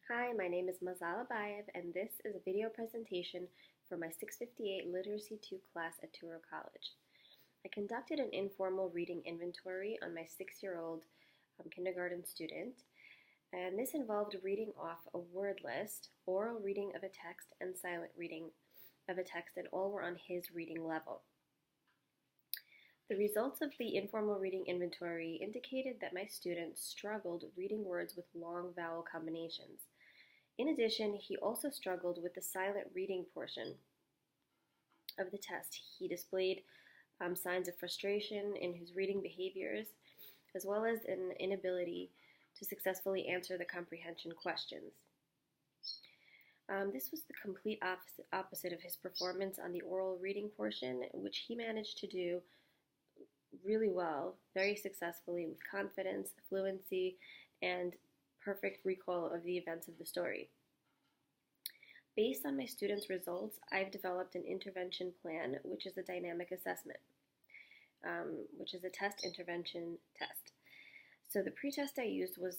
Hi, my name is Mazala Bayev, and this is a video presentation for my 658 Literacy 2 class at Touro College. I conducted an informal reading inventory on my 6-year-old kindergarten student, and this involved reading off a word list, oral reading of a text, and silent reading of a text, and all were on his reading level. The results of the informal reading inventory indicated that my student struggled reading words with long vowel combinations. In addition, he also struggled with the silent reading portion of the test. He displayed signs of frustration in his reading behaviors, as well as an inability to successfully answer the comprehension questions. This was the complete opposite of his performance on the oral reading portion, which he managed to do really well, very successfully, with confidence, fluency, and perfect recall of the events of the story. Based on my students' results, I've developed an intervention plan, which is a dynamic assessment, which is a test intervention test. So the pretest I used was,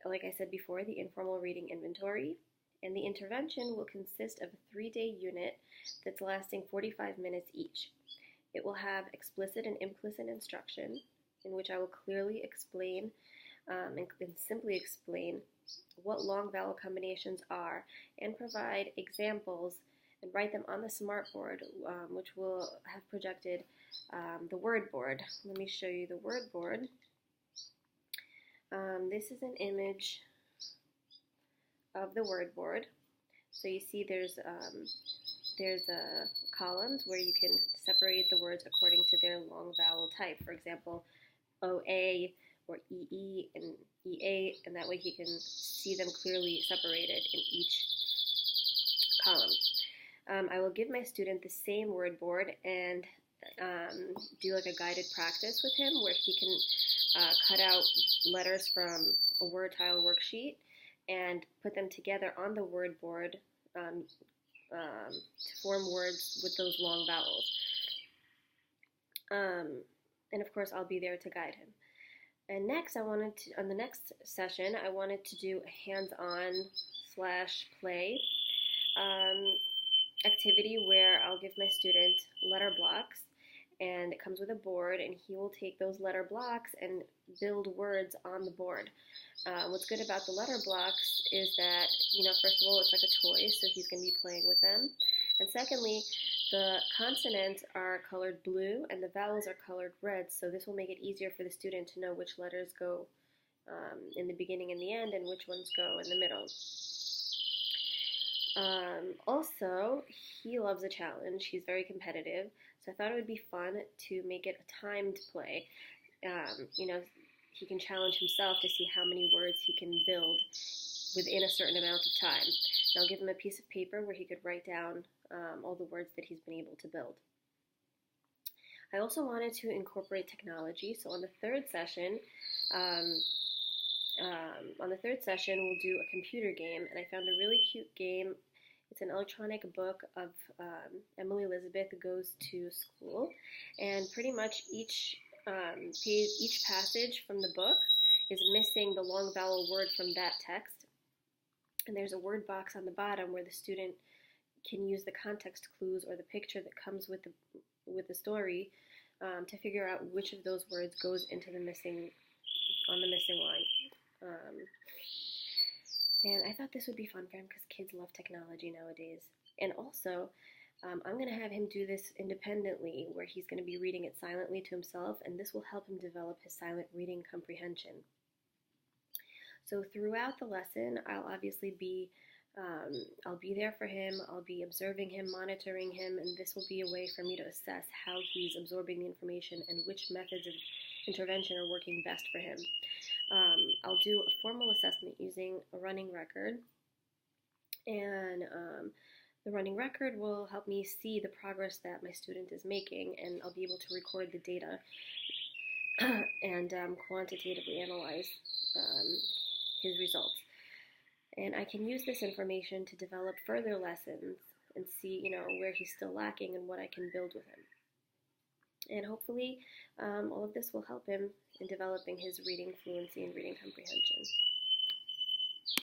like I said before, the informal reading inventory, and the intervention will consist of a 3-day unit that's lasting 45 minutes each. It will have explicit and implicit instruction, in which I will clearly explain and simply explain what long vowel combinations are, and provide examples and write them on the smartboard, which will have projected the word board. Let me show you the word board. This is an image of the word board. So you see there's columns where you can separate the words according to their long vowel type. For example, OA or EE and EA, and that way he can see them clearly separated in each column. I will give my student the same word board and do like a guided practice with him where he can cut out letters from a word tile worksheet and put them together on the word board to form words with those long vowels. And of course, I'll be there to guide him. And next, on the next session, I wanted to do a hands-on / play activity where I'll give my student letter blocks, and it comes with a board, and he will take those letter blocks and build words on the board. What's good about the letter blocks is that, first of all, it's like a toy, so he's going to be playing with them. And secondly, the consonants are colored blue and the vowels are colored red, so this will make it easier for the student to know which letters go in the beginning and the end and which ones go in the middle. Also, he loves a challenge. He's very competitive, so I thought it would be fun to make it a timed play. He can challenge himself to see how many words he can build within a certain amount of time. And I'll give him a piece of paper where he could write down all the words that he's been able to build. I also wanted to incorporate technology, so on the third session, we'll do a computer game, and I found a really cute game. It's an electronic book of Emily Elizabeth Goes to School, and pretty much each passage from the book is missing the long vowel word from that text, and there's a word box on the bottom where the student can use the context clues or the picture that comes with the story to figure out which of those words goes into the missing line. And I thought this would be fun for him because kids love technology nowadays. And also, I'm going to have him do this independently, where he's going to be reading it silently to himself, and this will help him develop his silent reading comprehension. So throughout the lesson, I'll obviously be there for him. I'll be observing him, monitoring him, and this will be a way for me to assess how he's absorbing the information and which methods of intervention are working best for him. I'll do a formal assessment using a running record, and the running record will help me see the progress that my student is making, and I'll be able to record the data and quantitatively analyze his results. And I can use this information to develop further lessons and see, where he's still lacking and what I can build with him. And hopefully, all of this will help him in developing his reading fluency and reading comprehension.